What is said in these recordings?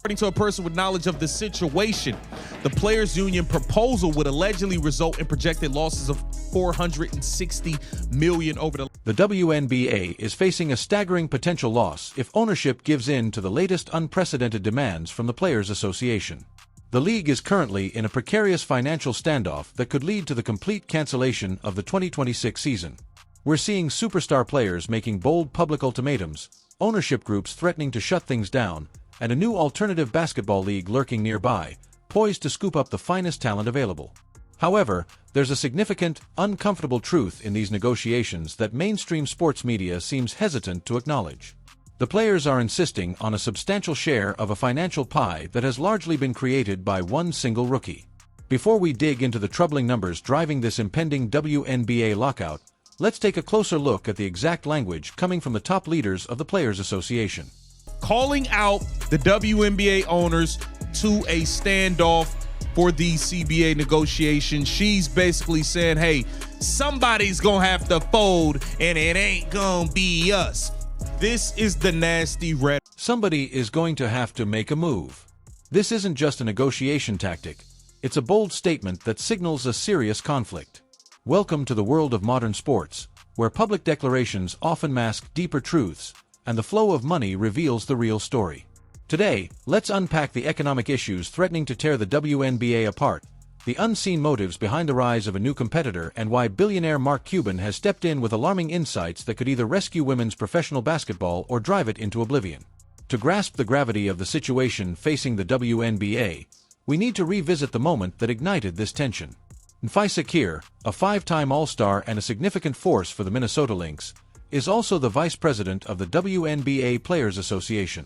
According to a person with knowledge of the situation, the players' union proposal would allegedly result in projected losses of $460 million over the WNBA is facing a staggering potential loss if ownership gives in to the latest unprecedented demands from the Players Association. The league is currently in a precarious financial standoff that could lead to the complete cancellation of the 2026 season. We're seeing superstar players making bold public ultimatums, ownership groups threatening to shut things down, and a new alternative basketball league lurking nearby, poised to scoop up the finest talent available. However, there's a significant, uncomfortable truth in these negotiations that mainstream sports media seems hesitant to acknowledge. The players are insisting on a substantial share of a financial pie that has largely been created by one single rookie. Before we dig into the troubling numbers driving this impending WNBA lockout, let's take a closer look at the exact language coming from the top leaders of the Players Association. Calling out the WNBA owners to a standoff for the CBA negotiations. She's basically saying, hey, somebody's gonna have to fold and it ain't gonna be us. This is the nasty red. Somebody is going to have to make a move. This isn't just a negotiation tactic. It's a bold statement that signals a serious conflict. Welcome to the world of modern sports, where public declarations often mask deeper truths, and the flow of money reveals the real story. Today, let's unpack the economic issues threatening to tear the WNBA apart, the unseen motives behind the rise of a new competitor, and why billionaire Mark Cuban has stepped in with alarming insights that could either rescue women's professional basketball or drive it into oblivion. To grasp the gravity of the situation facing the WNBA, we need to revisit the moment that ignited this tension. Nfisa Keir, a five-time All-Star and a significant force for the Minnesota Lynx, is also the vice president of the WNBA Players Association.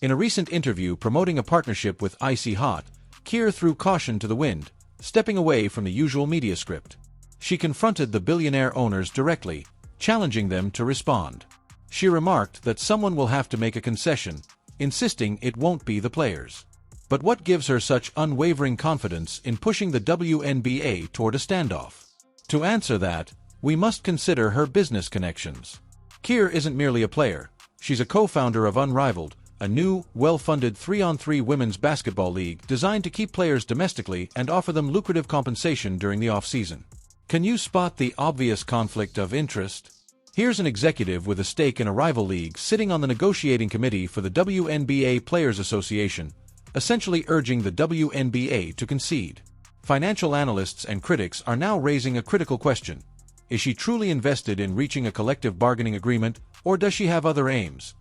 In a recent interview promoting a partnership with Icy Hot, Keir threw caution to the wind, stepping away from the usual media script. She confronted the billionaire owners directly, challenging them to respond. She remarked that someone will have to make a concession, insisting it won't be the players. But what gives her such unwavering confidence in pushing the WNBA toward a standoff? To answer that, we must consider her business connections. Keir isn't merely a player. She's a co-founder of Unrivaled, a new, well-funded 3-on-3 women's basketball league designed to keep players domestically and offer them lucrative compensation during the off-season. Can you spot the obvious conflict of interest? Here's an executive with a stake in a rival league sitting on the negotiating committee for the WNBA Players Association, essentially urging the WNBA to concede. Financial analysts and critics are now raising a critical question. Is she truly invested in reaching a collective bargaining agreement, or does she have other aims?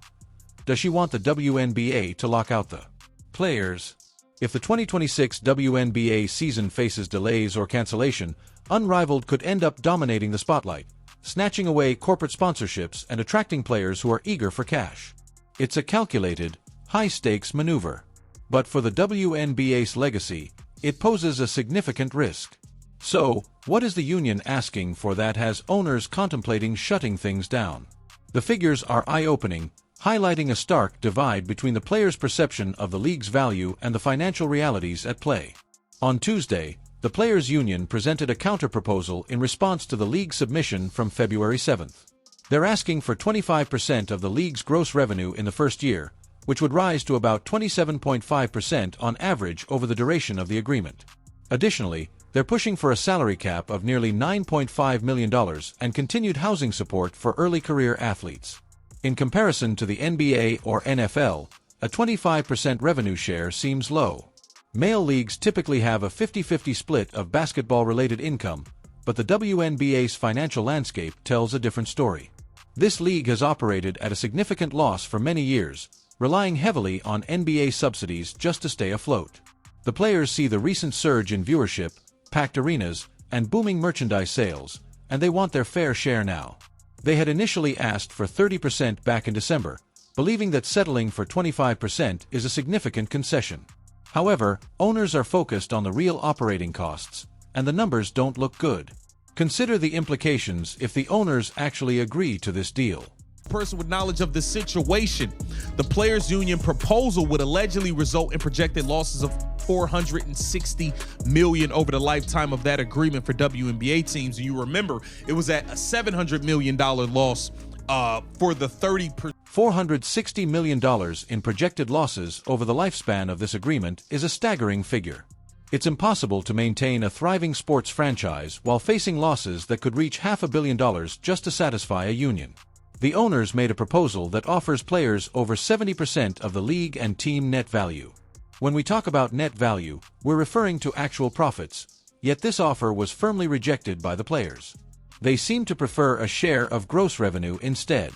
Does she want the WNBA to lock out the players? If the 2026 WNBA season faces delays or cancellation, Unrivaled could end up dominating the spotlight, snatching away corporate sponsorships and attracting players who are eager for cash. It's a calculated, high-stakes maneuver. But for the WNBA's legacy, it poses a significant risk. So, what is the union asking for that has owners contemplating shutting things down? The figures are eye-opening, highlighting a stark divide between the players' perception of the league's value and the financial realities at play. On Tuesday, the Players' Union presented a counter-proposal in response to the league's submission from February 7th. They're asking for 25% of the league's gross revenue in the first year, which would rise to about 27.5% on average over the duration of the agreement. Additionally, they're pushing for a salary cap of nearly $9.5 million and continued housing support for early career athletes. In comparison to the NBA or NFL, a 25% revenue share seems low. Male leagues typically have a 50-50 split of basketball-related income, but the WNBA's financial landscape tells a different story. This league has operated at a significant loss for many years, relying heavily on NBA subsidies just to stay afloat. The players see the recent surge in viewership, packed arenas, and booming merchandise sales, and they want their fair share now. They had initially asked for 30% back in December, believing that settling for 25% is a significant concession. However, owners are focused on the real operating costs, and the numbers don't look good. Consider the implications if the owners actually agree to this deal. Person with knowledge of the situation, the players' union proposal would allegedly result in projected losses of $460 million over the lifetime of that agreement for WNBA teams. And you remember, it was at a $700 million loss for the 30%. $460 million in projected losses over the lifespan of this agreement is a staggering figure. It's impossible to maintain a thriving sports franchise while facing losses that could reach $500 million just to satisfy a union. The owners made a proposal that offers players over 70% of the league and team net value. When we talk about net value, we're referring to actual profits, yet this offer was firmly rejected by the players. They seem to prefer a share of gross revenue instead.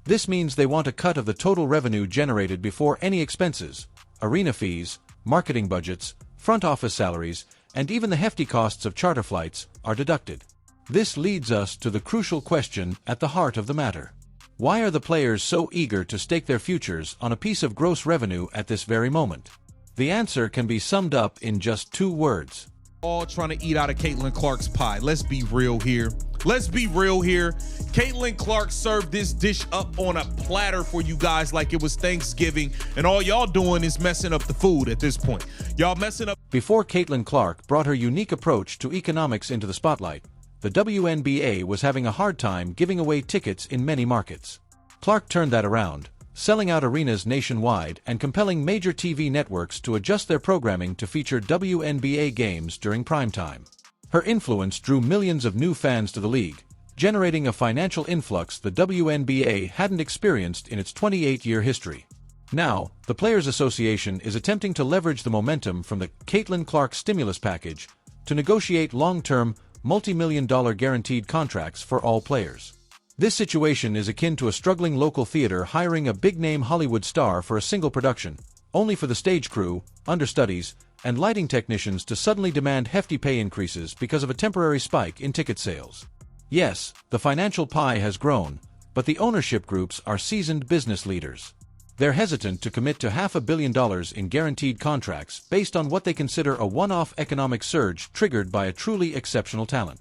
This means they want a cut of the total revenue generated before any expenses, arena fees, marketing budgets, front office salaries, and even the hefty costs of charter flights are deducted. This leads us to the crucial question at the heart of the matter. Why are the players so eager to stake their futures on a piece of gross revenue at this very moment? The answer can be summed up in just 2 words. All trying to eat out of Caitlin Clark's pie. Let's be real here. Caitlin Clark served this dish up on a platter for you guys like it was Thanksgiving, and all y'all doing is messing up the food at this point. Y'all messing up. Before Caitlin Clark brought her unique approach to economics into the spotlight, the WNBA was having a hard time giving away tickets in many markets. Clark turned that around, selling out arenas nationwide and compelling major TV networks to adjust their programming to feature WNBA games during prime time. Her influence drew millions of new fans to the league, generating a financial influx the WNBA hadn't experienced in its 28-year history. Now, the Players Association is attempting to leverage the momentum from the Caitlin Clark stimulus package to negotiate long-term, multi-million-dollar guaranteed contracts for all players. This situation is akin to a struggling local theater hiring a big-name Hollywood star for a single production, only for the stage crew, understudies, and lighting technicians to suddenly demand hefty pay increases because of a temporary spike in ticket sales. Yes, the financial pie has grown, but the ownership groups are seasoned business leaders. They're hesitant to commit to $500 million in guaranteed contracts based on what they consider a one-off economic surge triggered by a truly exceptional talent.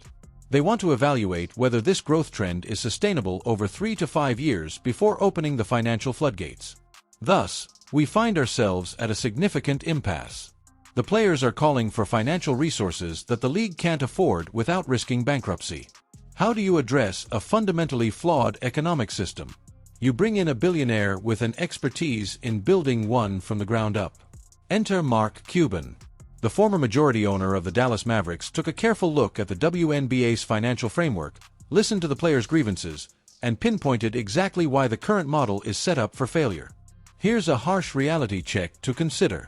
They want to evaluate whether this growth trend is sustainable over 3 to 5 years before opening the financial floodgates. Thus, we find ourselves at a significant impasse. The players are calling for financial resources that the league can't afford without risking bankruptcy. How do you address a fundamentally flawed economic system? You bring in a billionaire with an expertise in building one from the ground up. Enter Mark Cuban. The former majority owner of the Dallas Mavericks took a careful look at the WNBA's financial framework, listened to the players' grievances, and pinpointed exactly why the current model is set up for failure. Here's a harsh reality check to consider.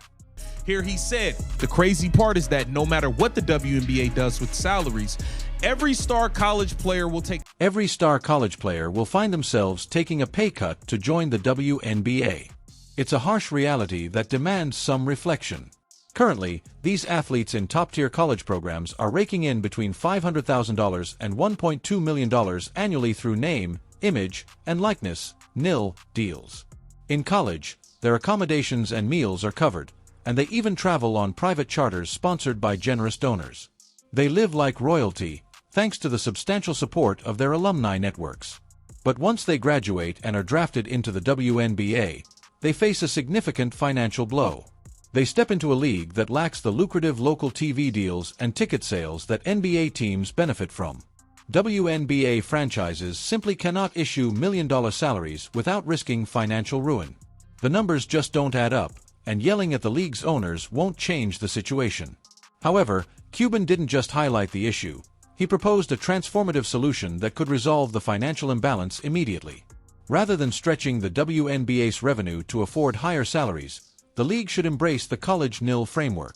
Here he said, the crazy part is that no matter what the WNBA does with salaries, every star college player will find themselves taking a pay cut to join the WNBA. It's a harsh reality that demands some reflection. Currently, these athletes in top-tier college programs are raking in between $500,000 and $1.2 million annually through name, image, and likeness, nil deals. In college, their accommodations and meals are covered, and they even travel on private charters sponsored by generous donors. They live like royalty, thanks to the substantial support of their alumni networks. But once they graduate and are drafted into the WNBA, they face a significant financial blow. They step into a league that lacks the lucrative local TV deals and ticket sales that NBA teams benefit from. WNBA franchises simply cannot issue million-dollar salaries without risking financial ruin. The numbers just don't add up, and yelling at the league's owners won't change the situation. However, Cuban didn't just highlight the issue. He proposed a transformative solution that could resolve the financial imbalance immediately. Rather than stretching the WNBA's revenue to afford higher salaries, the league should embrace the college nil framework.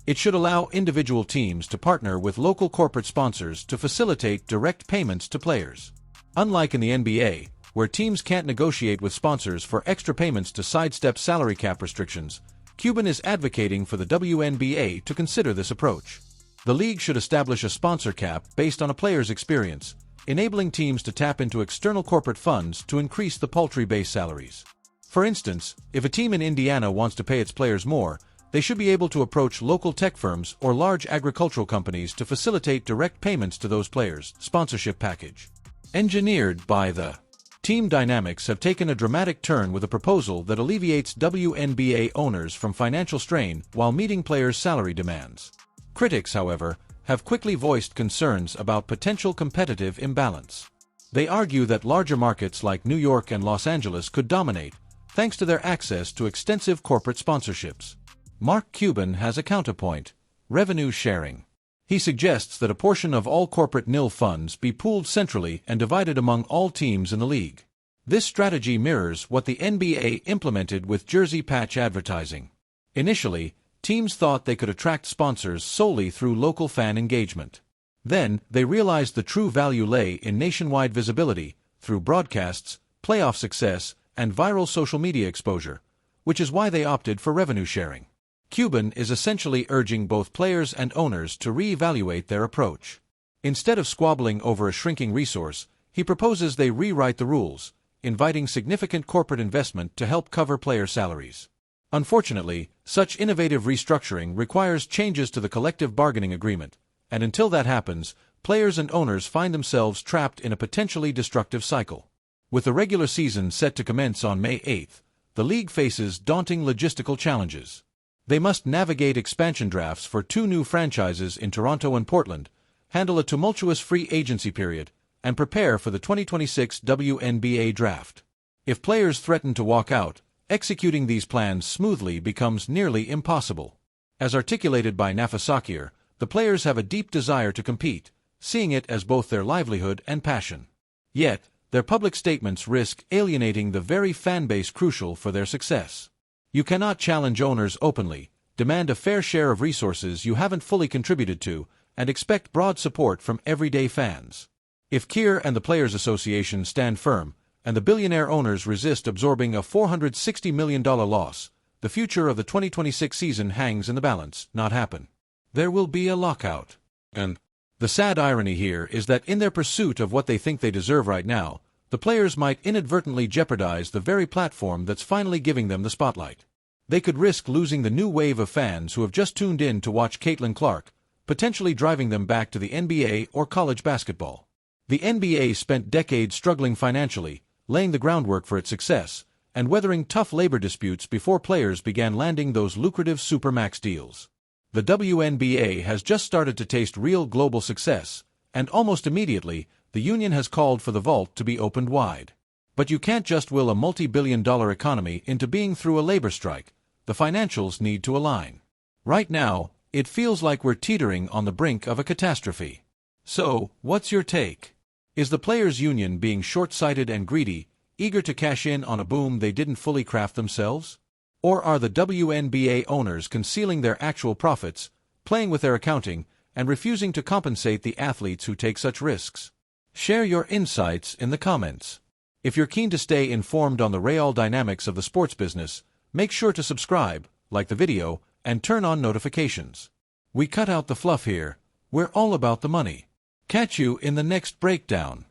It should allow individual teams to partner with local corporate sponsors to facilitate direct payments to players. Unlike in the NBA, where teams can't negotiate with sponsors for extra payments to sidestep salary cap restrictions, Cuban is advocating for the WNBA to consider this approach. The league should establish a sponsor cap based on a player's experience, enabling teams to tap into external corporate funds to increase the paltry base salaries. For instance, if a team in Indiana wants to pay its players more, they should be able to approach local tech firms or large agricultural companies to facilitate direct payments to those players' sponsorship package. Engineered by the Team dynamics have taken a dramatic turn with a proposal that alleviates WNBA owners from financial strain while meeting players' salary demands. Critics, however, have quickly voiced concerns about potential competitive imbalance. They argue that larger markets like New York and Los Angeles could dominate, thanks to their access to extensive corporate sponsorships. Mark Cuban has a counterpoint: revenue sharing. He suggests that a portion of all corporate nil funds be pooled centrally and divided among all teams in the league. This strategy mirrors what the NBA implemented with jersey patch advertising. Initially, teams thought they could attract sponsors solely through local fan engagement. Then, they realized the true value lay in nationwide visibility, through broadcasts, playoff success, and viral social media exposure, which is why they opted for revenue sharing. Cuban is essentially urging both players and owners to re-evaluate their approach. Instead of squabbling over a shrinking resource, he proposes they rewrite the rules, inviting significant corporate investment to help cover player salaries. Unfortunately, such innovative restructuring requires changes to the collective bargaining agreement, and until that happens, players and owners find themselves trapped in a potentially destructive cycle. With the regular season set to commence on May 8th, the league faces daunting logistical challenges. They must navigate expansion drafts for 2 new franchises in Toronto and Portland, handle a tumultuous free agency period, and prepare for the 2026 WNBA draft. If players threaten to walk out, executing these plans smoothly becomes nearly impossible. As articulated by Nafasakir, the players have a deep desire to compete, seeing it as both their livelihood and passion. Yet, their public statements risk alienating the very fan base crucial for their success. You cannot challenge owners openly, demand a fair share of resources you haven't fully contributed to, and expect broad support from everyday fans. If Keir and the Players Association stand firm, and the billionaire owners resist absorbing a $460 million loss, the future of the 2026 season hangs in the balance. Not happen. There will be a lockout. And the sad irony here is that in their pursuit of what they think they deserve right now, the players might inadvertently jeopardize the very platform that's finally giving them the spotlight. They could risk losing the new wave of fans who have just tuned in to watch Caitlin Clark, potentially driving them back to the NBA or college basketball. The NBA spent decades struggling financially, laying the groundwork for its success, and weathering tough labor disputes before players began landing those lucrative supermax deals. The WNBA has just started to taste real global success, and almost immediately, the union has called for the vault to be opened wide. But you can't just will a multi-billion-dollar economy into being through a labor strike. The financials need to align. Right now, it feels like we're teetering on the brink of a catastrophe. So, what's your take? Is the players' union being short-sighted and greedy, eager to cash in on a boom they didn't fully craft themselves? Or are the WNBA owners concealing their actual profits, playing with their accounting, and refusing to compensate the athletes who take such risks? Share your insights in the comments. If you're keen to stay informed on the real dynamics of the sports business, make sure to subscribe, like the video, and turn on notifications. We cut out the fluff here. We're all about the money. Catch you in the next breakdown.